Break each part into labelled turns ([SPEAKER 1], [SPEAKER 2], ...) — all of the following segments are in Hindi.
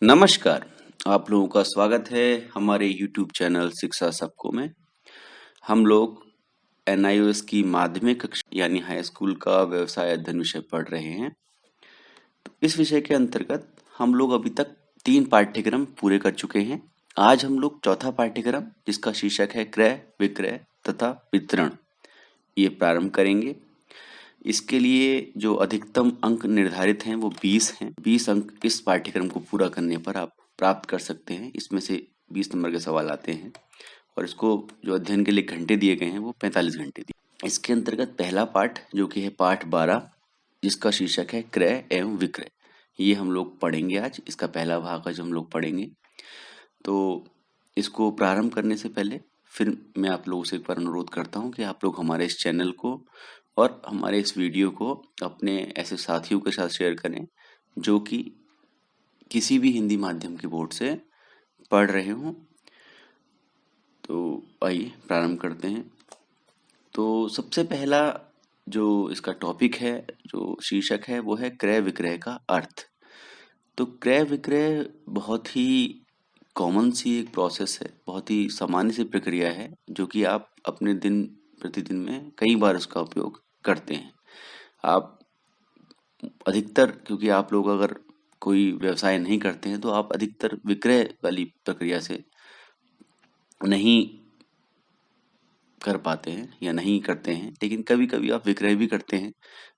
[SPEAKER 1] नमस्कार, आप लोगों का स्वागत है हमारे YouTube चैनल शिक्षा सबको में। हम लोग NIOS की माध्यमिक कक्षा यानी हाई स्कूल का व्यवसाय अध्ययन विषय पढ़ रहे हैं। इस विषय के अंतर्गत हम लोग अभी तक 3 पाठ्यक्रम पूरे कर चुके हैं। आज हम लोग चौथा पाठ्यक्रम जिसका शीर्षक है क्रय, विक्रय तथा वितरण, ये प्रारंभ करेंगे। इसके लिए जो अधिकतम अंक निर्धारित हैं वो 20 हैं। 20 अंक इस पाठ्यक्रम को पूरा करने पर आप प्राप्त कर सकते हैं। इसमें से 20 नंबर के सवाल आते हैं और इसको जो अध्ययन के लिए घंटे दिए गए हैं वो 45 घंटे दिए। इसके अंतर्गत पहला पाठ जो कि है पाठ 12 जिसका शीर्षक है क्रय एवं विक्रय, ये हम लोग पढ़ेंगे आज। इसका पहला भाग आज हम लोग पढ़ेंगे। तो इसको प्रारंभ करने से पहले फिर मैं आप लोगों से एक बार अनुरोध करता हूँ कि आप लोग हमारे इस चैनल को और हमारे इस वीडियो को अपने ऐसे साथियों के साथ शेयर करें जो कि किसी भी हिंदी माध्यम के बोर्ड से पढ़ रहे हों। तो आइए प्रारंभ करते हैं। तो सबसे पहला जो इसका टॉपिक है, जो शीर्षक है, वो है क्रय विक्रय का अर्थ। तो क्रय विक्रय बहुत ही कॉमन सी एक प्रोसेस है, बहुत ही सामान्य सी प्रक्रिया है जो कि आप अपने दिन प्रतिदिन में कई बार उसका उपयोग करते हैं। आप अधिकतर, क्योंकि आप लोग अगर कोई व्यवसाय नहीं करते हैं तो आप अधिकतर विक्रय वाली प्रक्रिया से नहीं कर पाते हैं या नहीं करते हैं, लेकिन कभी कभी आप विक्रय भी करते हैं।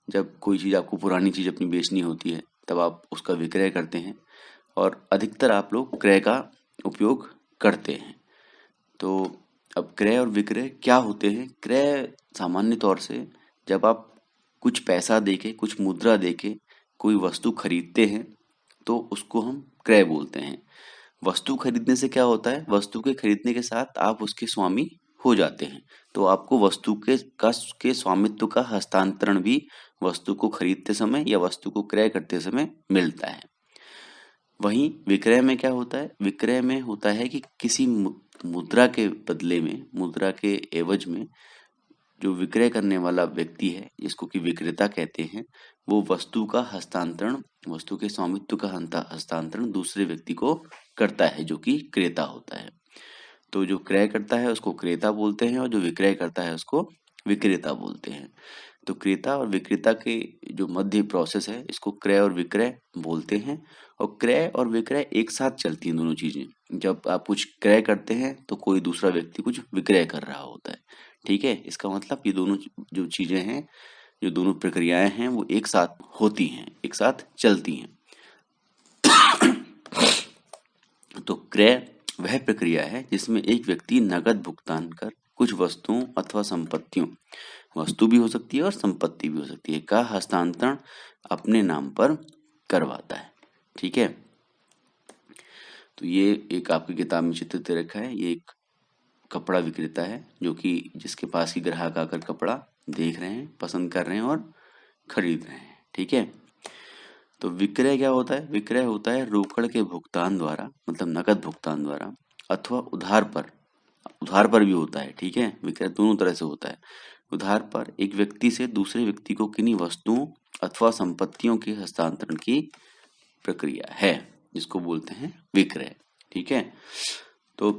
[SPEAKER 1] जब कोई चीज़ आपको पुरानी चीज़ अपनी बेचनी होती है तब आप उसका विक्रय करते हैं और अधिकतर आप लोग क्रय का उपयोग करते हैं। तो अब क्रय और विक्रय क्या होते हैं? क्रय सामान्य तौर से जब आप कुछ पैसा देके, कुछ मुद्रा देके कोई वस्तु खरीदते हैं तो उसको हम क्रय बोलते हैं। वस्तु खरीदने से क्या होता है? वस्तु के खरीदने के साथ आप उसके स्वामी हो जाते हैं, तो आपको वस्तु के स्वामित्व का हस्तांतरण भी वस्तु को खरीदते समय या वस्तु को क्रय करते समय मिलता है। वहीं विक्रय में क्या होता है? विक्रय में होता है कि किसी मुद्रा के बदले में, मुद्रा के एवज में जो विक्रय करने वाला व्यक्ति है, जिसको कि विक्रेता कहते हैं, वो वस्तु का हस्तांतरण, वस्तु के स्वामित्व का हस्तांतरण दूसरे व्यक्ति को करता है जो कि क्रेता होता है। तो जो क्रय करता है उसको क्रेता बोलते हैं और जो विक्रय करता है उसको विक्रेता बोलते हैं। तो क्रेता और विक्रेता के जो मध्य प्रोसेस है इसको क्रय और विक्रय बोलते हैं। और क्रय और विक्रय एक साथ चलती हैं दोनों चीजें। जब आप कुछ क्रय करते हैं तो कोई दूसरा व्यक्ति कुछ विक्रय कर रहा होता है। ठीक है, इसका मतलब ये दोनों जो चीजें हैं, जो दोनों प्रक्रियाएं हैं, वो एक साथ होती हैं, एक साथ चलती हैं। तो क्रय वह प्रक्रिया है जिसमें एक व्यक्ति नगद भुगतान कर कुछ वस्तुओं अथवा संपत्तियों, वस्तु भी हो सकती है और संपत्ति भी हो सकती है, का हस्तांतरण अपने नाम पर करवाता है। ठीक है, तो ये एक आपकी किताब में चित्र दे रखा है। ये एक कपड़ा विक्रेता है जो कि जिसके पास की ग्राहक आकर कपड़ा देख रहे हैं, पसंद कर रहे हैं और खरीद रहे हैं। ठीक है, तो विक्रय क्या होता है? विक्रय होता है रोकड़ के भुगतान द्वारा, मतलब नकद भुगतान द्वारा, अथवा उधार पर भी होता है। ठीक है, विक्रय दोनों तरह से होता है। उधार पर एक व्यक्ति से दूसरे व्यक्ति को किन्हीं वस्तुओं अथवा संपत्तियों के हस्तांतरण की प्रक्रिया है जिसको बोलते हैं विक्रय। ठीक है, तो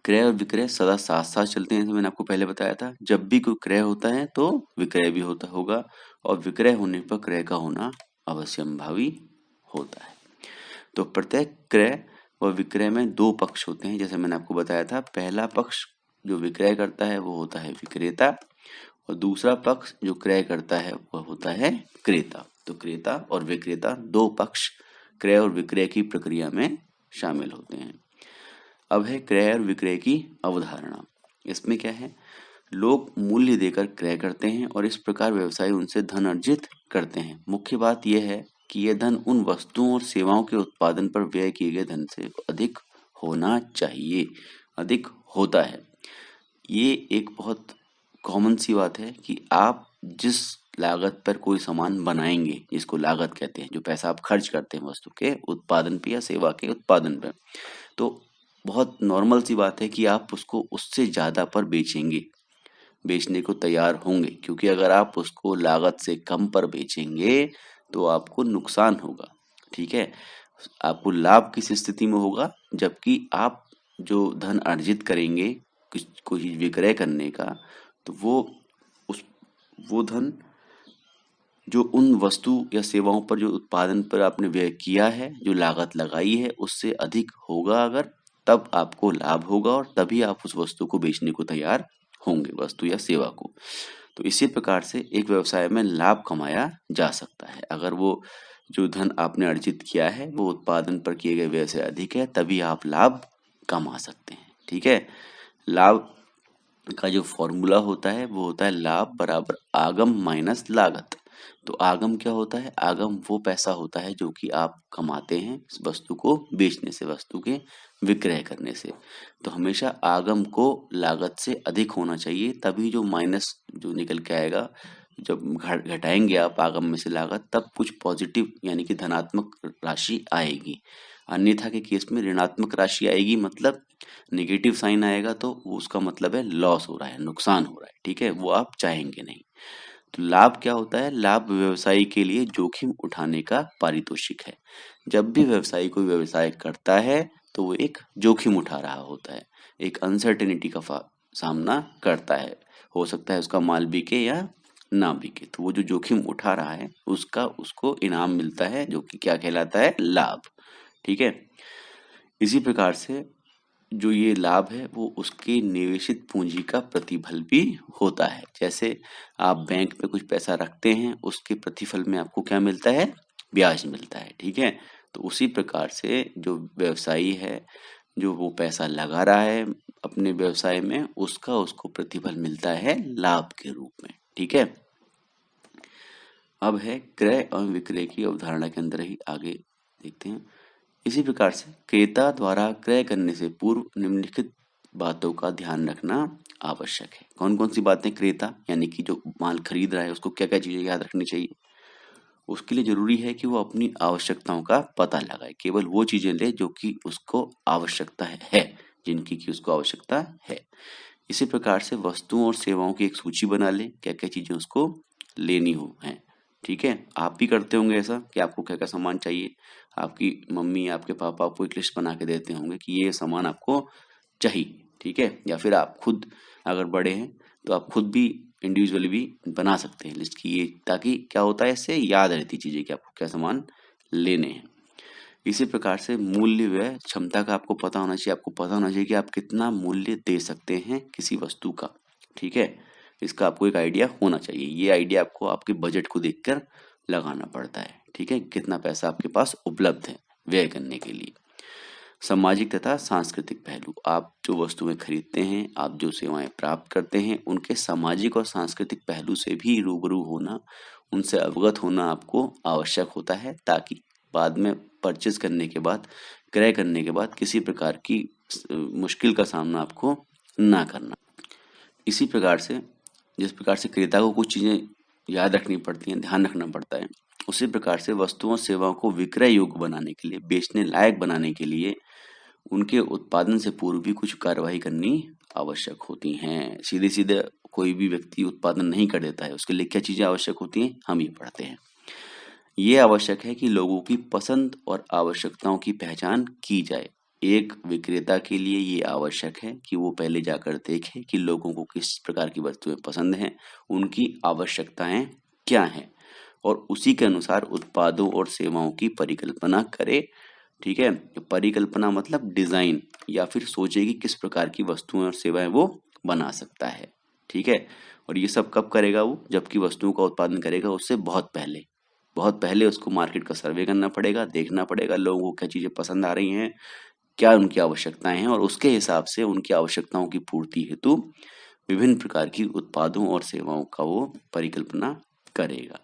[SPEAKER 1] क्रय और विक्रय सदा साथ साथ चलते हैं, जैसे मैंने आपको पहले बताया था। जब भी कोई क्रय होता है तो विक्रय भी होगा और विक्रय होने पर क्रय का होना अवश्यंभावी होता है। तो प्रत्येक क्रय व विक्रय में दो पक्ष होते हैं, जैसे मैंने आपको बताया था। पहला पक्ष जो विक्रय करता है वो होता है विक्रेता और दूसरा पक्ष जो क्रय करता है वह होता है क्रेता। तो क्रेता और विक्रेता दो पक्ष क्रय और विक्रय की प्रक्रिया में शामिल होते हैं। अब है क्रय और विक्रय की अवधारणा। इसमें क्या है? लोग मूल्य देकर क्रय करते हैं और इस प्रकार व्यवसायी उनसे धन अर्जित करते हैं। मुख्य बात यह है कि यह धन उन वस्तुओं और सेवाओं के उत्पादन पर व्यय किए गए धन से अधिक होना चाहिए, अधिक होता है। ये एक बहुत कॉमन सी बात है कि आप जिस लागत पर कोई सामान बनाएंगे, जिसको लागत कहते हैं, जो पैसा आप खर्च करते हैं वस्तु के उत्पादन पे या सेवा के उत्पादन पे, तो बहुत नॉर्मल सी बात है कि आप उसको उससे ज्यादा पर बेचेंगे, बेचने को तैयार होंगे, क्योंकि अगर आप उसको लागत से कम पर बेचेंगे तो आपको नुकसान होगा। ठीक है, आपको लाभ किस स्थिति में होगा, जबकि आप जो धन अर्जित करेंगे कुछ कोई चीज विक्रय करने का, तो उस वो धन जो उन वस्तु या सेवाओं पर जो उत्पादन पर आपने व्यय किया है, जो लागत लगाई है, उससे अधिक होगा अगर, तब आपको लाभ होगा और तभी आप उस वस्तु को बेचने को तैयार होंगे, वस्तु या सेवा को। तो इसी प्रकार से एक व्यवसाय में लाभ कमाया जा सकता है। अगर वो जो धन आपने अर्जित किया है वो उत्पादन पर किए गए व्यय से अधिक है, तभी आप लाभ कमा सकते हैं। ठीक है। लाभ का जो फॉर्मूला होता है वो होता है लाभ बराबर आगम माइनस लागत। तो आगम क्या होता है? आगम वो पैसा होता है जो कि आप कमाते हैं इस वस्तु को बेचने से, वस्तु के विक्रय करने से। तो हमेशा आगम को लागत से अधिक होना चाहिए, तभी जो माइनस जो निकल के आएगा, जब घटाएंगे आप आगम में से लागत, तब कुछ पॉजिटिव यानी कि धनात्मक राशि आएगी। अन्यथा के केस में ऋणात्मक राशि आएगी, मतलब नेगेटिव साइन आएगा, तो उसका मतलब है लॉस हो रहा है, नुकसान हो रहा है। ठीक है, वो आप चाहेंगे नहीं। तो लाभ क्या होता है? लाभ व्यवसायी के लिए जोखिम उठाने का पारितोषिक है। जब भी व्यवसायी कोई व्यवसाय करता है तो वो एक जोखिम उठा रहा होता है, एक अनसर्टेनिटी का सामना करता है। हो सकता है उसका माल बिके या ना बिके, तो वो जो जोखिम उठा रहा है उसका उसको इनाम मिलता है, जो कि क्या कहलाता है? लाभ। ठीक है। इसी प्रकार से जो ये लाभ है वो उसके निवेशित पूंजी का प्रतिफल भी होता है। जैसे आप बैंक में कुछ पैसा रखते हैं, उसके प्रतिफल में आपको क्या मिलता है? ब्याज मिलता है। ठीक है। तो उसी प्रकार से जो व्यवसायी है, जो वो पैसा लगा रहा है अपने व्यवसाय में, उसका उसको प्रतिफल मिलता है लाभ के रूप में। ठीक है। अब है क्रय और विक्रय की अवधारणा के अंदर ही आगे देखते हैं। इसी प्रकार से क्रेता द्वारा क्रय करने से पूर्व निम्नलिखित बातों का ध्यान रखना आवश्यक है। कौन कौन सी बातें? क्रेता यानी कि जो माल खरीद रहा है उसको क्या क्या चीजें याद रखनी चाहिए? उसके लिए जरूरी है कि वो अपनी आवश्यकताओं का पता लगाए, केवल वो चीजें ले जो कि उसको आवश्यकता है, जिनकी की उसको आवश्यकता है। इसी प्रकार से वस्तुओं और सेवाओं की एक सूची बना ले, क्या क्या चीजें उसको लेनी हो है। ठीक है। आप भी करते होंगे ऐसा कि आपको क्या क्या सामान चाहिए, आपकी मम्मी आपके पापा आपको एक लिस्ट बना के देते होंगे कि ये सामान आपको चाहिए। ठीक है। या फिर आप खुद अगर बड़े हैं तो आप खुद भी इंडिविजुअली भी बना सकते हैं लिस्ट की, ये ताकि क्या होता है, इससे याद रहती चीजें कि आपको क्या सामान लेने हैं। इसी प्रकार से मूल्य व्यय क्षमता का आपको पता होना चाहिए। आपको पता होना चाहिए कि आप कितना मूल्य दे सकते हैं किसी वस्तु का। ठीक है। इसका आपको एक आइडिया होना चाहिए। ये आइडिया आपको आपके बजट को देखकर लगाना पड़ता है। ठीक है। कितना पैसा आपके पास उपलब्ध है व्यय करने के लिए। सामाजिक तथा सांस्कृतिक पहलू, आप जो वस्तुएं खरीदते हैं, आप जो सेवाएं प्राप्त करते हैं, उनके सामाजिक और सांस्कृतिक पहलू से भी रूबरू होना, उनसे अवगत होना आपको आवश्यक होता है, ताकि बाद में परचेज करने के बाद, क्रय करने के बाद किसी प्रकार की मुश्किल का सामना आपको ना करना। इसी प्रकार से जिस प्रकार से क्रेता को कुछ चीजें याद रखनी पड़ती हैं, ध्यान रखना पड़ता है, उसी प्रकार से वस्तुओं सेवाओं को विक्रय योग्य बनाने के लिए, बेचने लायक बनाने के लिए उनके उत्पादन से पूर्व भी कुछ कार्यवाही करनी आवश्यक होती हैं। सीधे सीधे कोई भी व्यक्ति उत्पादन नहीं कर देता है, उसके लिए क्या चीजें आवश्यक होती हैं हम ये पढ़ते हैं। ये आवश्यक है कि लोगों की पसंद और आवश्यकताओं की पहचान की जाए। एक विक्रेता के लिए ये आवश्यक है कि वो पहले जाकर देखे कि लोगों को किस प्रकार की वस्तुएं पसंद हैं, उनकी आवश्यकताएं क्या हैं, और उसी के अनुसार उत्पादों और सेवाओं की परिकल्पना करे। ठीक है। परिकल्पना मतलब डिजाइन, या फिर सोचे कि किस प्रकार की वस्तुएं और सेवाएं वो बना सकता है। ठीक है। और ये सब कब करेगा वो? जबकि वस्तुओं का उत्पादन करेगा उससे बहुत पहले उसको मार्केट का सर्वे करना पड़ेगा, देखना पड़ेगा लोगों को क्या चीजें पसंद आ रही हैं, क्या उनकी आवश्यकताएं हैं, और उसके हिसाब से उनकी आवश्यकताओं की पूर्ति हेतु विभिन्न प्रकार की उत्पादों और सेवाओं का वो परिकल्पना करेगा।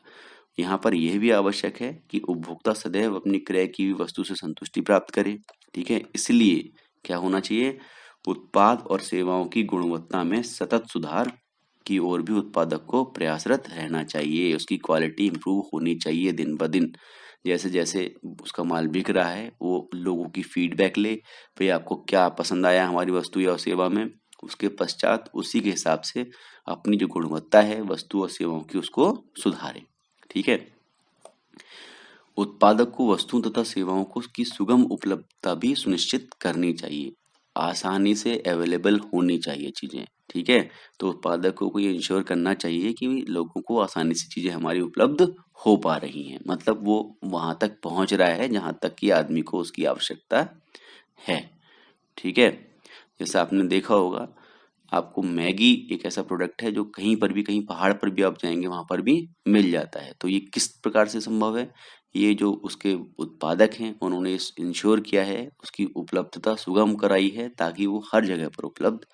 [SPEAKER 1] यहाँ पर यह भी आवश्यक है कि उपभोक्ता सदैव अपनी क्रय की हुई वस्तु से संतुष्टि प्राप्त करे। ठीक है। इसलिए क्या होना चाहिए? उत्पाद और सेवाओं की गुणवत्ता में सतत सुधार की ओर भी उत्पादक को प्रयासरत रहना चाहिए। उसकी क्वालिटी इंप्रूव होनी चाहिए दिन ब दिन। जैसे जैसे उसका माल बिक रहा है, वो लोगों की फीडबैक ले, भाई आपको क्या पसंद आया हमारी वस्तु या सेवा में, उसके पश्चात उसी के हिसाब से अपनी जो गुणवत्ता है वस्तु और सेवाओं की उसको सुधारे। ठीक है। उत्पादक को वस्तुओं तथा सेवाओं को की सुगम उपलब्धता भी सुनिश्चित करनी चाहिए। आसानी से अवेलेबल होनी चाहिए चीजें, ठीक है। तो उत्पादकों को ये इंश्योर करना चाहिए कि लोगों को आसानी से चीजें हमारी उपलब्ध हो पा रही हैं, मतलब वो वहां तक पहुंच रहा है जहां तक कि आदमी को उसकी आवश्यकता है, ठीक है। जैसा आपने देखा होगा, आपको मैगी एक ऐसा प्रोडक्ट है जो कहीं पर भी, कहीं पहाड़ पर भी आप जाएंगे वहां पर भी मिल जाता है। तो ये किस प्रकार से संभव है? ये जो उसके उत्पादक हैं उन्होंने इंश्योर किया है, उसकी उपलब्धता सुगम कराई है ताकि वो हर जगह पर उपलब्ध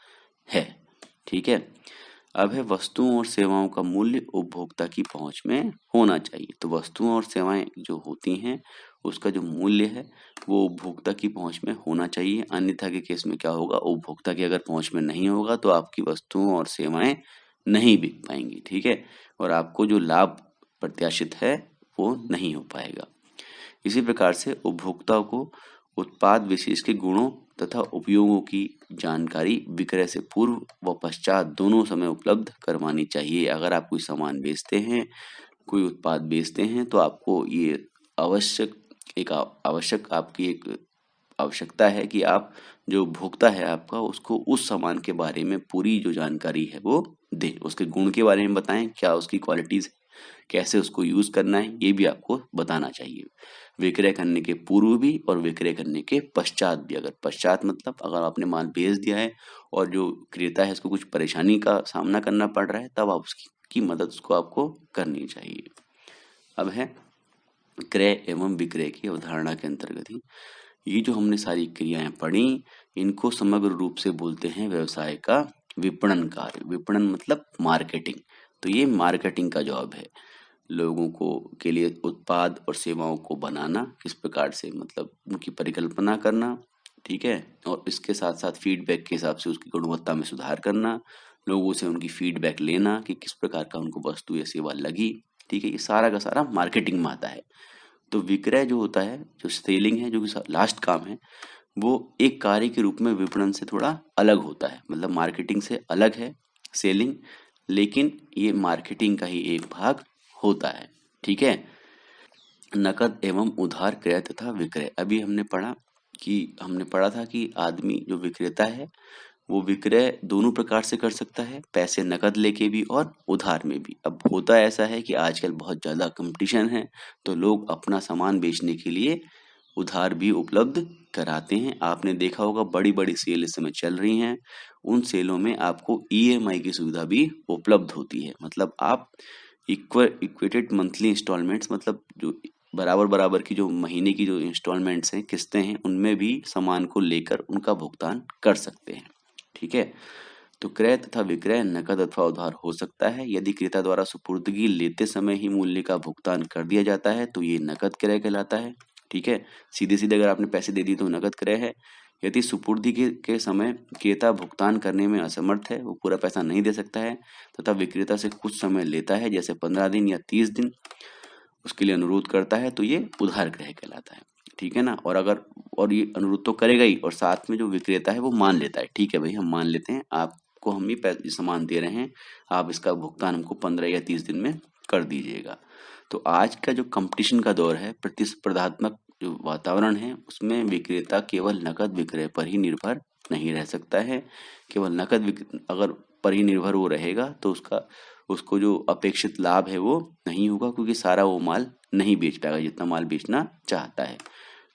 [SPEAKER 1] है, ठीक है। अब है वस्तुओं और सेवाओं का मूल्य उपभोक्ता की पहुंच में होना चाहिए। तो वस्तुओं और सेवाएं जो होती हैं उसका जो मूल्य है वो उपभोक्ता की पहुंच में होना चाहिए, अन्यथा के केस में क्या होगा, उपभोक्ता की अगर पहुंच में नहीं होगा तो आपकी वस्तुओं और सेवाएं नहीं बिक पाएंगी, ठीक है। और आपको जो लाभ प्रत्याशित है वो नहीं हो पाएगा। इसी प्रकार से उपभोक्ताओं को उत्पाद विशेष के गुणों तथा उपयोगों की जानकारी विक्रय से पूर्व व पश्चात दोनों समय उपलब्ध करवानी चाहिए। अगर आप कोई सामान बेचते हैं, कोई उत्पाद बेचते हैं, तो आपको ये आवश्यक आपकी एक आवश्यकता है कि आप जो भोक्ता है आपका, उसको उस सामान के बारे में पूरी जो जानकारी है वो दें, उसके गुण के बारे में बताएं, क्या उसकी क्वालिटीज, कैसे उसको यूज करना है, ये भी आपको बताना चाहिए। विक्रय करने के पूर्व भी और विक्रय करने के पश्चात भी। अगर पश्चात मतलब अगर आपने माल बेच दिया है और जो क्रेता है उसको कुछ परेशानी का सामना करना पड़ रहा है, तब आप उसकी मदद उसको आपको करनी चाहिए। अब है क्रय एवं विक्रय की अवधारणा के अंतर्गत ही ये जो हमने सारी क्रियाएं पढ़ी, इनको समग्र रूप से बोलते हैं व्यवसाय का विपणन कार्य। विपणन मतलब मार्केटिंग। तो ये मार्केटिंग का जॉब है, लोगों को के लिए उत्पाद और सेवाओं को बनाना, किस प्रकार से मतलब उनकी परिकल्पना करना, ठीक है। और इसके साथ साथ फीडबैक के हिसाब से उसकी गुणवत्ता में सुधार करना, लोगों से उनकी फीडबैक लेना कि किस प्रकार का उनको वस्तु या सेवा लगी, ठीक है। ये सारा का सारा मार्केटिंग में आता है। तो विक्रय जो होता है, जो सेलिंग है, जो कि लास्ट काम है, वो एक कार्य के रूप में विपणन से थोड़ा अलग होता है, मतलब मार्केटिंग से अलग है सेलिंग, लेकिन ये मार्केटिंग का ही एक भाग होता है, ठीक है। नकद एवं उधार क्रय तथा विक्रय। अभी हमने पढ़ा था कि आदमी जो विक्रेता है वो विक्रय दोनों प्रकार से कर सकता है, पैसे नकद लेके भी और उधार में भी। अब होता ऐसा है कि आजकल बहुत ज्यादा कंपटीशन है, तो लोग अपना सामान बेचने के लिए उधार भी उपलब्ध कराते हैं। आपने देखा होगा बड़ी बड़ी सेल इस समय चल रही हैं, उन सेलों में आपको ईएमआई की सुविधा भी उपलब्ध होती है। मतलब आप इक्वेटेड मंथली इंस्टॉलमेंट्स, मतलब जो बराबर बराबर की जो महीने की जो इंस्टॉलमेंट्स हैं, किस्तें हैं, उनमें भी सामान को लेकर उनका भुगतान कर सकते हैं, ठीक है। तो क्रय तथा विक्रय नकद अथवा उधार हो सकता है। यदि क्रेता द्वारा सुपुर्दगी लेते समय ही मूल्य का भुगतान कर दिया जाता है तो ये नकद क्रय कहलाता है, ठीक है। सीधे सीधे अगर आपने पैसे दे दिए तो नकद क्रय है। यदि सुपुर्दी के समय क्रेता भुगतान करने में असमर्थ है, वो पूरा पैसा नहीं दे सकता है तथा विक्रेता से कुछ समय लेता है, जैसे 15 दिन या 30 दिन उसके लिए अनुरोध करता है, तो ये उधार क्रय कहलाता है, ठीक है ना। और ये अनुरोध तो करेगा ही, और साथ में जो विक्रेता है वो मान लेता है, ठीक है भाई हम मान लेते हैं, आपको हम ये सामान दे रहे हैं, आप इसका भुगतान हमको 15 या 30 दिन में कर दीजिएगा। तो आज का जो कंपटीशन का दौर है, प्रतिस्पर्धात्मक जो वातावरण है, उसमें विक्रेता केवल नकद विक्रय पर ही निर्भर नहीं रह सकता है। केवल अगर पर ही निर्भर वो रहेगा तो उसको जो अपेक्षित लाभ है वो नहीं होगा, क्योंकि सारा वो माल नहीं बेच पाएगा जितना माल बेचना चाहता है।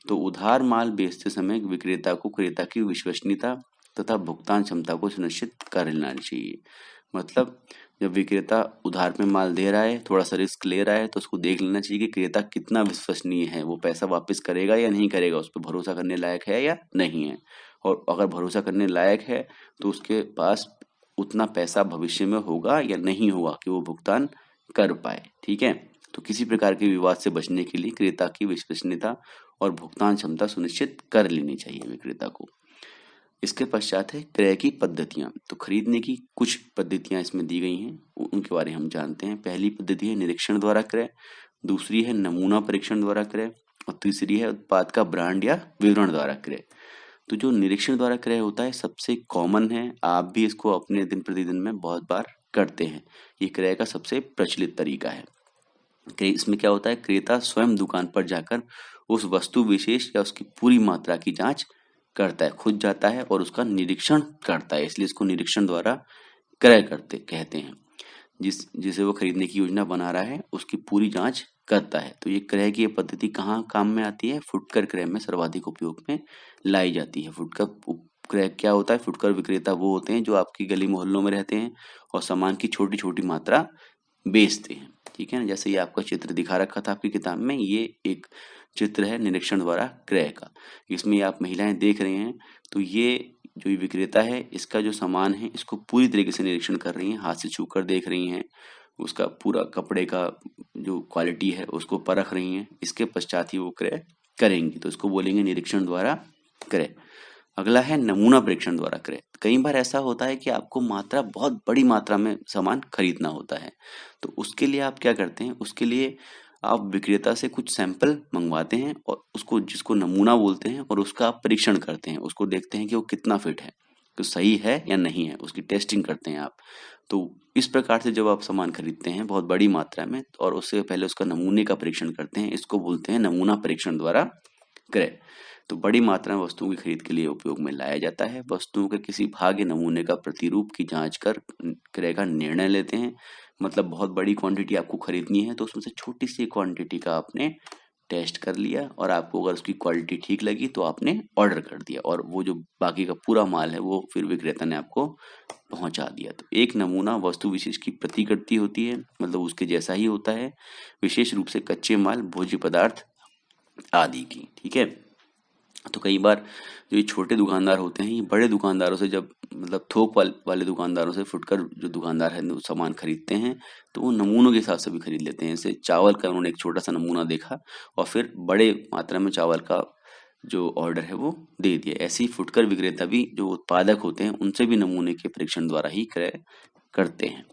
[SPEAKER 1] तो उधार माल बेचते समय विक्रेता को क्रेता की विश्वसनीयता तथा भुगतान क्षमता को सुनिश्चित कर लेना चाहिए। मतलब जब विक्रेता उधार पे माल दे रहा है, थोड़ा सा रिस्क ले रहा है, तो उसको देख लेना चाहिए कि क्रेता कितना विश्वसनीय है, वो पैसा वापस करेगा या नहीं करेगा, उस पर भरोसा करने लायक है या नहीं है। और अगर भरोसा करने लायक है तो उसके पास उतना पैसा भविष्य में होगा या नहीं होगा कि वो भुगतान कर पाए, ठीक है। तो किसी प्रकार के विवाद से बचने के लिए क्रेता की विश्वसनीयता और भुगतान क्षमता सुनिश्चित कर लेनी चाहिए विक्रेता को। इसके पश्चात है क्रय की पद्धतियां। तो खरीदने की कुछ पद्धतियां इसमें दी गई हैं, उनके बारे में हम जानते हैं। पहली पद्धति है निरीक्षण द्वारा क्रय, दूसरी है नमूना परीक्षण द्वारा क्रय, और तीसरी है उत्पाद का ब्रांड या विवरण द्वारा क्रय। तो जो निरीक्षण द्वारा क्रय होता है सबसे कॉमन है, आप भी इसको अपने दिन प्रतिदिन में बहुत बार करते हैं। ये क्रय का सबसे प्रचलित तरीका है। इसमें क्या होता है, क्रेता स्वयं दुकान पर जाकर उस वस्तु विशेष या उसकी पूरी मात्रा की जांच करता है, खुद जाता है और उसका निरीक्षण करता है, इसलिए इसको निरीक्षण द्वारा क्रय करते कहते हैं। जिसे वो खरीदने की योजना बना रहा है उसकी पूरी जांच करता है। तो ये क्रय की ये पद्धति कहाँ काम में आती है, फुटकर क्रय में सर्वाधिक उपयोग में लाई जाती है। फुटकर क्रय क्या होता है, फुटकर विक्रेता वो होते हैं जो आपकी गली मोहल्लों में रहते हैं और सामान की छोटी छोटी मात्रा बेचते हैं। ठीक है ना, जैसे ये आपका चित्र दिखा रखा था आपकी किताब में, ये एक चित्र है निरीक्षण द्वारा क्रय का। इसमें आप महिलाएं देख रहे हैं, तो ये जो ये विक्रेता है इसका जो सामान है इसको पूरी तरीके से निरीक्षण कर रही हैं, हाथ से छू कर देख रही हैं, उसका पूरा कपड़े का जो क्वालिटी है उसको परख रही हैं, इसके पश्चात ही वो क्रय करेंगी। तो इसको बोलेंगे निरीक्षण द्वारा क्रय। अगला है नमूना परीक्षण द्वारा क्रय। कई बार ऐसा होता है कि आपको बहुत बड़ी मात्रा में सामान खरीदना होता है, तो उसके लिए आप क्या करते हैं, उसके लिए आप विक्रेता से कुछ सैंपल मंगवाते हैं और उसको, जिसको नमूना बोलते हैं, और उसका आप परीक्षण करते हैं, उसको देखते हैं कि वो कितना फिट है, तो सही है या नहीं है, उसकी टेस्टिंग करते हैं आप। तो इस प्रकार से जब आप सामान खरीदते हैं बहुत बड़ी मात्रा में और उससे पहले उसका नमूने का परीक्षण करते हैं, इसको बोलते हैं नमूना परीक्षण द्वारा क्रय। तो बड़ी मात्रा में वस्तुओं की खरीद के लिए उपयोग में लाया जाता है। वस्तुओं के किसी भाग या नमूने का प्रतिरूप की जांच कर क्रय का निर्णय लेते हैं। मतलब बहुत बड़ी क्वांटिटी आपको खरीदनी है तो उसमें से छोटी सी क्वांटिटी का आपने टेस्ट कर लिया और आपको अगर उसकी क्वालिटी ठीक लगी तो आपने ऑर्डर कर दिया और वो जो बाकी का पूरा माल है वो फिर विक्रेता ने आपको पहुंचा दिया। तो एक नमूना वस्तु विशेष की प्रतिकृति होती है, मतलब उसके जैसा ही होता है, विशेष रूप से कच्चे माल, भोज्य पदार्थ आदि की। ठीक है, तो कई बार जो ये छोटे दुकानदार होते हैं ये बड़े दुकानदारों से जब, मतलब थोक वाले दुकानदारों से फुटकर जो दुकानदार है वो सामान खरीदते हैं, तो वो नमूनों के हिसाब से भी खरीद लेते हैं। जैसे चावल का उन्होंने एक छोटा सा नमूना देखा और फिर बड़े मात्रा में चावल का जो ऑर्डर है वो दे दिया। ऐसे ही फुटकर विक्रेता भी जो उत्पादक होते हैं उनसे भी नमूने के परीक्षण द्वारा ही क्रय करते हैं।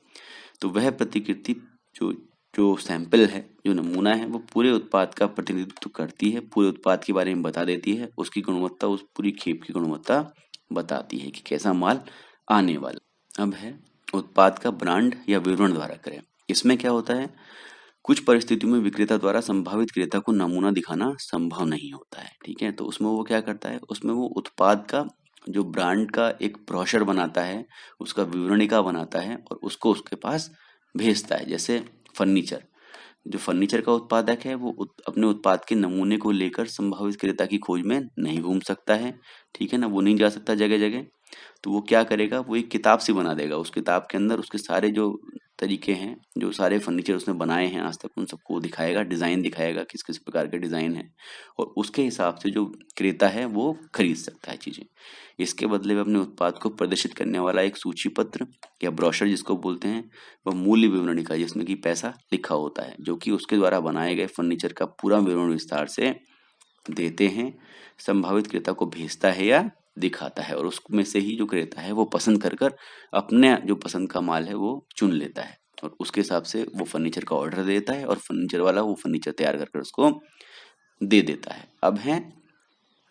[SPEAKER 1] तो वह प्रतिकृति जो जो सैंपल है, जो नमूना है, वो पूरे उत्पाद का प्रतिनिधित्व करती है, पूरे उत्पाद के बारे में बता देती है, उसकी गुणवत्ता, उस पूरी खेप की गुणवत्ता बताती है कि कैसा माल आने वाला। अब है उत्पाद का ब्रांड या विवरण द्वारा क्रय। इसमें क्या होता है, कुछ परिस्थितियों में विक्रेता द्वारा संभावित क्रेता को नमूना दिखाना संभव नहीं होता है। ठीक है, तो उसमें वो क्या करता है, उसमें वो उत्पाद का जो ब्रांड का एक ब्रोशर बनाता है, उसका विवरणिका बनाता है और उसको उसके पास भेजता है। जैसे फर्नीचर, जो फर्नीचर का उत्पादक है वो अपने उत्पाद के नमूने को लेकर संभावित क्रेता की खोज में नहीं घूम सकता है। ठीक है ना, वो नहीं जा सकता जगह जगह, तो वो क्या करेगा, वो एक किताब सी बना देगा। उस किताब के अंदर उसके सारे जो तरीके हैं, जो सारे फर्नीचर उसने बनाए हैं आज तक, उन सबको दिखाएगा, डिजाइन दिखाएगा किस किस प्रकार के डिजाइन है, और उसके हिसाब से जो क्रेता है वो खरीद सकता है चीजें। इसके बदले में अपने उत्पाद को प्रदर्शित करने वाला एक सूची पत्र या ब्रोशर जिसको बोलते हैं, वह मूल्य विवरणिका, जिसमें कि पैसा लिखा होता है, जो कि उसके द्वारा बनाए गए फर्नीचर का पूरा विवरण विस्तार से देते हैं, संभावित क्रेता को भेजता है या दिखाता है, और उसमें से ही जो क्रेता है वो पसंद कर कर अपने जो पसंद का माल है वो चुन लेता है और उसके हिसाब से वो फर्नीचर का ऑर्डर देता है और फर्नीचर वाला वो फर्नीचर तैयार कर उसको दे देता है। अब है,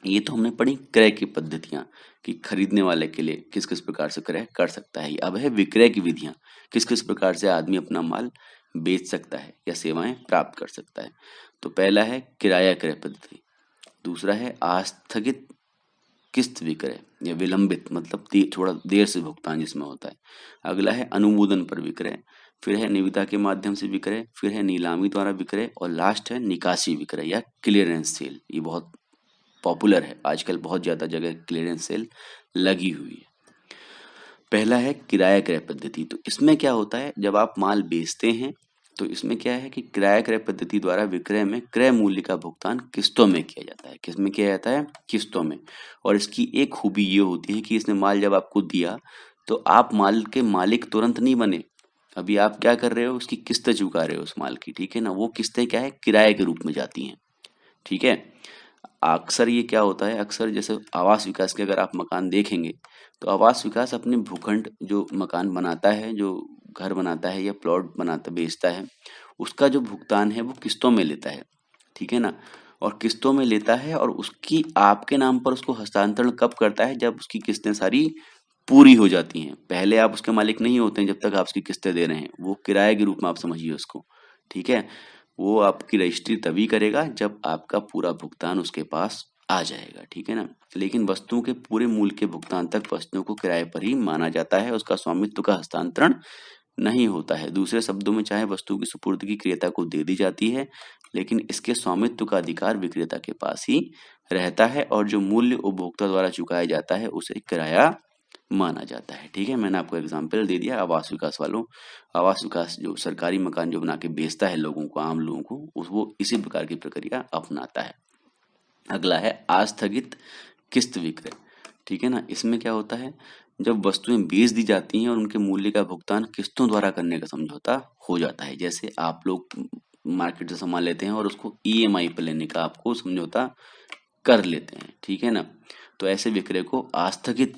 [SPEAKER 1] ये तो हमने पढ़ी क्रय की पद्धतियां कि खरीदने वाले के लिए किस किस प्रकार से क्रय कर सकता है। अब है विक्रय की विधियां, किस किस प्रकार से आदमी अपना माल बेच सकता है या सेवाएं प्राप्त कर सकता है। तो पहला है किराया क्रय पद्धति, दूसरा है आस्थगित किस्त विक्रय या विलंबित, मतलब थोड़ा देर से भुगतान जिसमें होता है। अगला है अनुमोदन पर विक्रय, फिर है निविदा के माध्यम से विक्रय, फिर है नीलामी द्वारा विक्रय, और लास्ट है निकासी विक्रय या क्लियरेंस सेल। ये बहुत पॉपुलर है आजकल, बहुत ज्यादा जगह क्लियरेंस सेल लगी हुई है। पहला है किराया क्रय पद्धति। तो इसमें क्या होता है, जब आप माल बेचते हैं तो इसमें क्या है कि किराया क्रय पद्धति द्वारा विक्रय में क्रय मूल्य का भुगतान किस्तों में किया जाता है। किसमें किया जाता है, किस्तों में। और इसकी एक खूबी ये होती है कि इसने माल जब आपको दिया तो आप माल के मालिक तुरंत नहीं बने, अभी आप क्या कर रहे हो, उसकी किस्तें चुका रहे हो उस माल की। ठीक है ना, वो किस्तें क्या है, किराए के रूप में जाती हैं। ठीक है, अक्सर ये क्या होता है, अक्सर जैसे आवास विकास के अगर आप मकान देखेंगे तो आवास विकास अपने भूखंड जो मकान बनाता है, जो घर बनाता है या प्लॉट बनाता बेचता है, उसका जो भुगतान है वो किस्तों में लेता है। ठीक है ना, और किस्तों में लेता है और उसकी आपके नाम पर उसको हस्तांतरण कब करता है, जब उसकी किस्तें सारी पूरी हो जाती हैं। पहले आप उसके मालिक नहीं होते हैं जब तक आप उसकी किस्तें दे रहे हैं, वो किराए के रूप में आप समझिए उसको। ठीक है, वो आपकी रजिस्ट्री तभी करेगा जब आपका पूरा भुगतान उसके पास आ जाएगा, ठीक है ना। लेकिन वस्तुओं के पूरे मूल्य के भुगतान तक वस्तुओं को किराए पर ही माना जाता है, उसका स्वामित्व का हस्तांतरण नहीं होता है। दूसरे शब्दों में चाहे वस्तु की सुपुर्दगी क्रेता को दे दी जाती है, लेकिन इसके स्वामित्व का अधिकार विक्रेता के पास ही रहता है और जो मूल्य उपभोक्ता द्वारा चुकाया जाता है उसे किराया माना जाता है, ठीक है। मैंने आपको एग्जाम्पल दे दिया आवास विकास वालों। आवास विकास जो सरकारी मकान जो बना के बेचता है लोगों को, आम लोगों को, वो इसी प्रकार की प्रक्रिया अपनाता है। अगला है आस्थगित किस्त विक्रय, ठीक है ना। इसमें क्या होता है, जब वस्तुएं बेच दी जाती हैं और उनके मूल्य का भुगतान किस्तों द्वारा करने का समझौता हो जाता है। जैसे आप लोग मार्केट से सामान लेते हैं और उसको ईएमआई पर लेने का आपको समझौता कर लेते हैं, ठीक है ना। तो ऐसे विक्रय को आस्थगित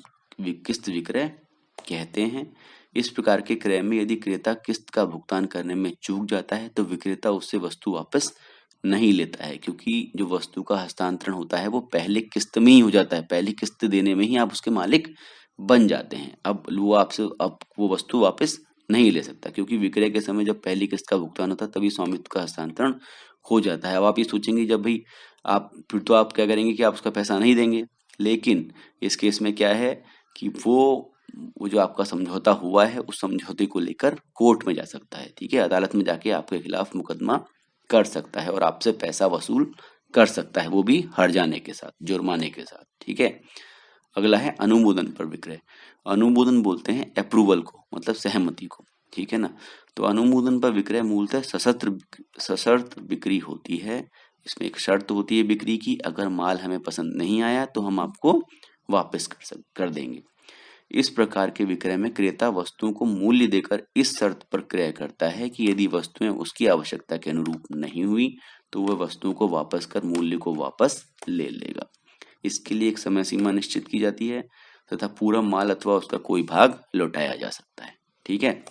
[SPEAKER 1] किस्त विक्रय कहते हैं। इस प्रकार के क्रय में यदि क्रेता किस्त का भुगतान करने में चूक जाता है तो विक्रेता उससे वस्तु वापस नहीं लेता है, क्योंकि जो वस्तु का हस्तांतरण होता है वो पहले किस्त में ही हो जाता है। पहली किस्त देने में ही आप उसके मालिक बन जाते हैं। अब वो वस्तु वापस नहीं ले सकता, क्योंकि विक्रय के समय जब पहली किस्त का भुगतान होता है तभी स्वामित्व का हस्तांतरण हो जाता है। अब आप ये सोचेंगे, जब भाई आप फिर तो आप क्या करेंगे कि आप उसका पैसा नहीं देंगे। लेकिन इस केस में क्या है कि वो जो आपका समझौता हुआ है उस समझौते को लेकर कोर्ट में जा सकता है, ठीक है। अदालत में जाके आपके खिलाफ मुकदमा कर सकता है और आपसे पैसा वसूल कर सकता है, वो भी हर्जाने के साथ, जुर्माने के साथ, ठीक है। अगला है अनुमोदन पर विक्रय। अनुमोदन बोलते हैं अप्रूवल को, मतलब सहमति को, ठीक है ना। तो अनुमोदन पर विक्रय मूलतः सशर्त बिक्री होती है। इसमें एक शर्त होती है बिक्री की, अगर माल हमें पसंद नहीं आया तो हम आपको वापस कर देंगे। इस प्रकार के विक्रय में क्रेता वस्तुओं को मूल्य देकर इस शर्त पर क्रय करता है कि यदि वस्तुएं उसकी आवश्यकता के अनुरूप नहीं हुई तो वह वस्तुओं को वापस कर मूल्य को वापस ले लेगा। इसके लिए एक समय सीमा निश्चित की जाती है तथा पूरा माल अथवा उसका कोई भाग लौटाया जा सकता है, ठीक है।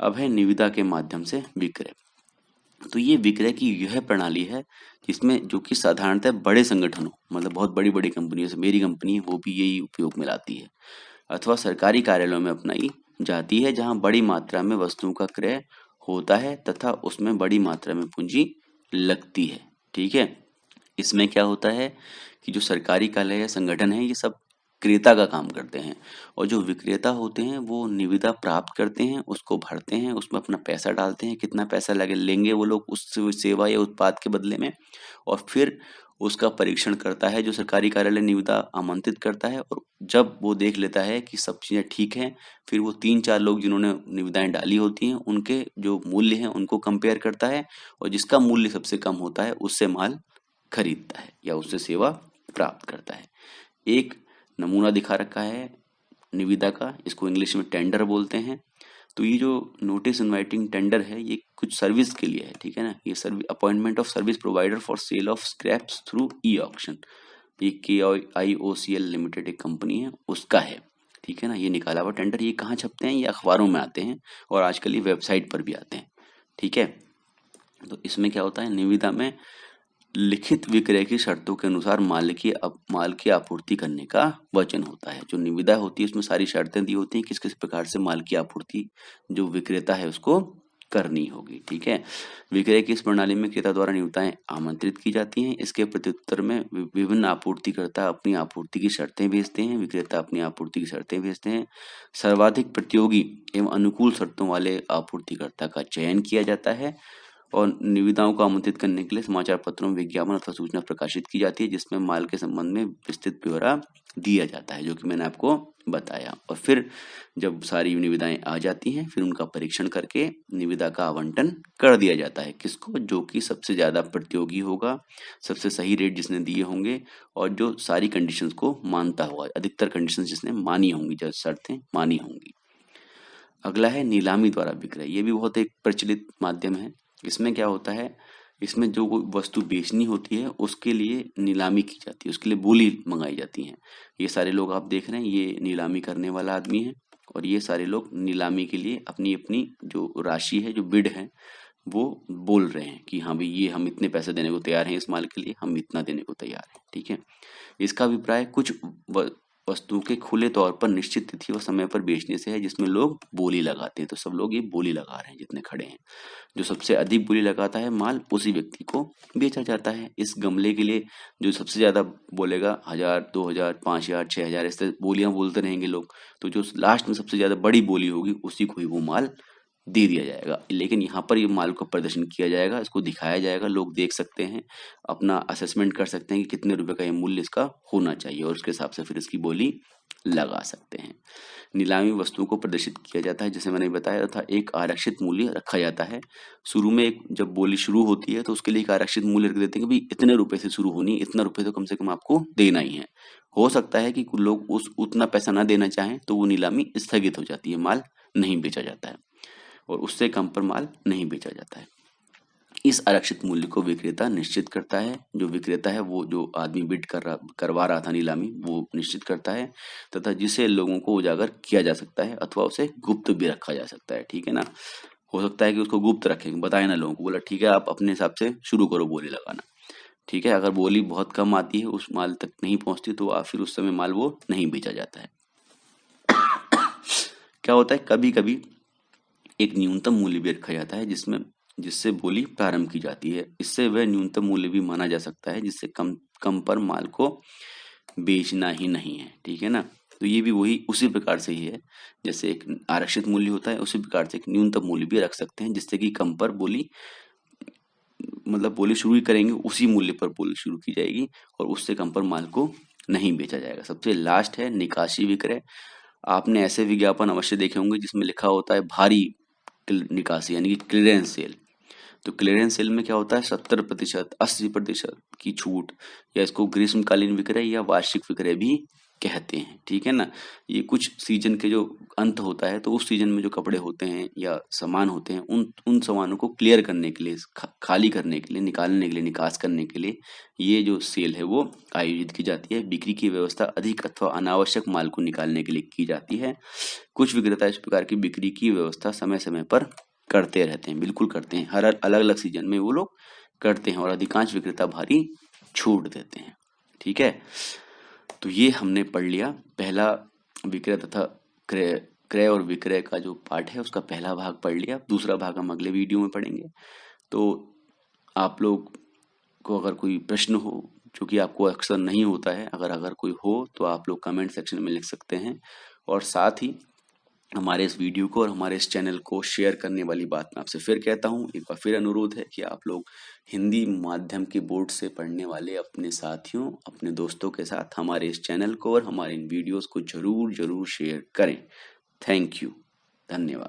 [SPEAKER 1] अब है निविदा के माध्यम से विक्रय। तो ये विक्रय की यह प्रणाली है जिसमें जो कि साधारणतः बड़े संगठनों, मतलब बहुत बड़ी बड़ी कंपनियों से, मेरी कंपनी है वो भी यही उपयोग में लाती है, अथवा सरकारी कार्यालयों में अपनाई जाती है, जहां बड़ी मात्रा में वस्तुओं का क्रय होता है तथा उसमें बड़ी मात्रा में पूंजी लगती है, ठीक है। इसमें क्या होता है कि जो सरकारी कार्यालय या संगठन है ये सब क्रेता का काम करते हैं और जो विक्रेता होते हैं वो निविदा प्राप्त करते हैं, उसको भरते हैं, उसमें अपना पैसा डालते हैं, कितना पैसा लगे लेंगे वो लोग उस सेवा या उत्पाद के बदले में, और फिर उसका परीक्षण करता है जो सरकारी कार्यालय निविदा आमंत्रित करता है। और जब वो देख लेता है कि सब चीज़ें ठीक हैं, फिर वो 3-4 लोग जिन्होंने निविदाएं डाली होती हैं उनके जो मूल्य हैं उनको कंपेयर करता है और जिसका मूल्य सबसे कम होता है उससे माल खरीदता है या उससे सेवा प्राप्त करता है। एक नमूना दिखा रखा है निविदा का, इसको इंग्लिश में टेंडर बोलते हैं। तो ये जो नोटिस इनवाइटिंग टेंडर है ये कुछ सर्विस के लिए है, ठीक है ना। ये appointment of service provider for sale of scraps through e auction, ये KIOCL लिमिटेड एक कंपनी है उसका है, ठीक है ना। ये निकाला हुआ टेंडर, ये कहाँ छपते हैं, ये अखबारों में आते हैं और आजकल ये वेबसाइट पर भी आते हैं, ठीक है। तो इसमें क्या होता है, निविदा में लिखित विक्रय की शर्तों के अनुसार माल की आपूर्ति करने का वचन होता है। जो निविदा होती है उसमें सारी शर्तें दी होती हैं किस किस प्रकार से माल की आपूर्ति जो विक्रेता है उसको करनी होगी, ठीक है। विक्रय की इस प्रणाली में क्रेता द्वारा निविदाएं आमंत्रित की जाती हैं। इसके प्रत्युत्तर में विभिन्न आपूर्तिकर्ता अपनी आपूर्ति की शर्तें भेजते हैं, विक्रेता अपनी आपूर्ति की शर्तें भेजते हैं। सर्वाधिक प्रतियोगी एवं अनुकूल शर्तों वाले आपूर्तिकर्ता का चयन किया जाता है और निविदाओं को आमंत्रित करने के लिए समाचार पत्रों में विज्ञापन अथवा सूचना प्रकाशित की जाती है जिसमें माल के संबंध में विस्तृत ब्यौरा दिया जाता है, जो कि मैंने आपको बताया। और फिर जब सारी निविदाएं आ जाती हैं फिर उनका परीक्षण करके निविदा का आवंटन कर दिया जाता है किसको, जो कि सबसे ज्यादा प्रतियोगी होगा, सबसे सही रेट जिसने दिए होंगे और जो सारी कंडीशंस को मानता होगा, अधिकतर कंडीशंस जिसने मानी होंगी, जो शर्तें मानी होंगी। अगला है नीलामी द्वारा विक्रय। ये भी बहुत एक प्रचलित माध्यम है। इसमें क्या होता है, इसमें जो वस्तु बेचनी होती है उसके लिए नीलामी की जाती है, उसके लिए बोली मंगाई जाती है। ये सारे लोग आप देख रहे हैं, ये नीलामी करने वाला आदमी है और ये सारे लोग नीलामी के लिए अपनी अपनी जो राशि है, जो बिड है, वो बोल रहे हैं कि हाँ भाई ये हम इतने पैसे देने को तैयार हैं, इस माल के लिए हम इतना देने को तैयार हैं, ठीक है। इसका अभिप्राय कुछ वस्तु के खुले तौर पर निश्चित तिथि व समय पर बेचने से है, जिसमें लोग बोली लगाते हैं। तो सब लोग ये बोली लगा रहे हैं जितने खड़े हैं। जो सबसे अधिक बोली लगाता है माल, उसी व्यक्ति को बेचा जाता है। इस गमले के लिए जो सबसे ज्यादा बोलेगा 1000, 2000, 5000, 6000, इस तरह बोलियां बोलते रहेंगे लोग। तो जो लास्ट में सबसे ज्यादा बड़ी बोली होगी उसी को ही वो माल दे दिया जाएगा। लेकिन यहाँ पर ये माल को प्रदर्शन किया जाएगा, इसको दिखाया जाएगा, लोग देख सकते हैं, अपना असेसमेंट कर सकते हैं कि कितने रुपए का ये मूल्य इसका होना चाहिए, और उसके हिसाब से फिर इसकी बोली लगा सकते हैं। नीलामी वस्तुओं को प्रदर्शित किया जाता है, जैसे मैंने बताया था, एक आरक्षित मूल्य रखा जाता है। शुरू में जब बोली शुरू होती है तो उसके लिए एक आरक्षित मूल्य रख देते हैं कि भाई इतने रुपए से शुरू होनी, इतना रुपए तो कम से कम आपको देना ही है। हो सकता है कि कुछ लोग उतना पैसा ना देना चाहें तो वो नीलामी स्थगित हो जाती है, माल नहीं बेचा जाता है और उससे कम पर माल नहीं बेचा जाता है। इस आरक्षित मूल्य को विक्रेता निश्चित करता है। जो विक्रेता है वो जो आदमी बिड करवा रहा था नीलामी, वो निश्चित करता है, तथा जिसे लोगों को उजागर किया जा सकता है अथवा उसे गुप्त भी रखा जा सकता है। ठीक है ना। हो सकता है कि उसको गुप्त रखें, बताए ना लोगों को, बोला ठीक है आप अपने हिसाब से शुरू करो बोली लगाना। ठीक है, अगर बोली बहुत कम आती है, उस माल तक नहीं पहुंचती, तो फिर उस समय माल वो नहीं बेचा जाता है। क्या होता है, कभी कभी एक न्यूनतम मूल्य भी रखा जाता है जिससे बोली प्रारंभ की जाती है। इससे वह न्यूनतम मूल्य भी माना जा सकता है जिससे कम कम पर माल को बेचना ही नहीं है। ठीक है ना। तो ये भी वही उसी प्रकार से ही है, जैसे एक आरक्षित मूल्य होता है, उसी प्रकार से एक न्यूनतम मूल्य भी रख सकते हैं जिससे कि कम पर बोली, मतलब बोली शुरू ही करेंगे उसी मूल्य पर बोली शुरू की जाएगी और उससे कम पर माल को नहीं बेचा जाएगा। सबसे लास्ट है निकासी विक्रय। आपने ऐसे विज्ञापन अवश्य देखे होंगे जिसमें लिखा होता है भारी निकासी, यानी कि क्लियरेंस सेल। तो क्लियरेंस सेल में क्या होता है, 70%, 80% की छूट, या इसको ग्रीष्मकालीन विक्रय या वार्षिक विक्रय भी कहते हैं। ठीक है ना। ये कुछ सीजन के जो अंत होता है, तो उस सीजन में जो कपड़े होते हैं या सामान होते हैं, उन उन सामानों को क्लियर करने के लिए, खाली करने के लिए, निकालने के लिए, निकास करने के लिए ये जो सेल है वो आयोजित की जाती है। बिक्री की व्यवस्था अधिक अथवा अनावश्यक माल को निकालने के लिए की जाती है। कुछ विक्रेता इस प्रकार की बिक्री की व्यवस्था समय समय पर करते रहते हैं, बिल्कुल करते हैं, हर अलग अलग सीजन में वो लोग करते हैं, और अधिकांश विक्रेता भारी छूट देते हैं। ठीक है। तो ये हमने पढ़ लिया पहला विक्रय तथा क्रय क्रय और विक्रय का जो पार्ट है उसका पहला भाग पढ़ लिया। दूसरा भाग हम अगले वीडियो में पढ़ेंगे। तो आप लोग को अगर कोई प्रश्न हो, जो कि आपको अक्सर नहीं होता है, अगर कोई हो तो आप लोग कमेंट सेक्शन में लिख सकते हैं। और साथ ही हमारे इस वीडियो को और हमारे इस चैनल को शेयर करने वाली बात मैं आपसे फिर कहता हूँ, एक बार फिर अनुरोध है कि आप लोग हिंदी माध्यम के बोर्ड से पढ़ने वाले अपने साथियों, अपने दोस्तों के साथ हमारे इस चैनल को और हमारे इन वीडियोस को जरूर जरूर शेयर करें। Thank you. धन्यवाद।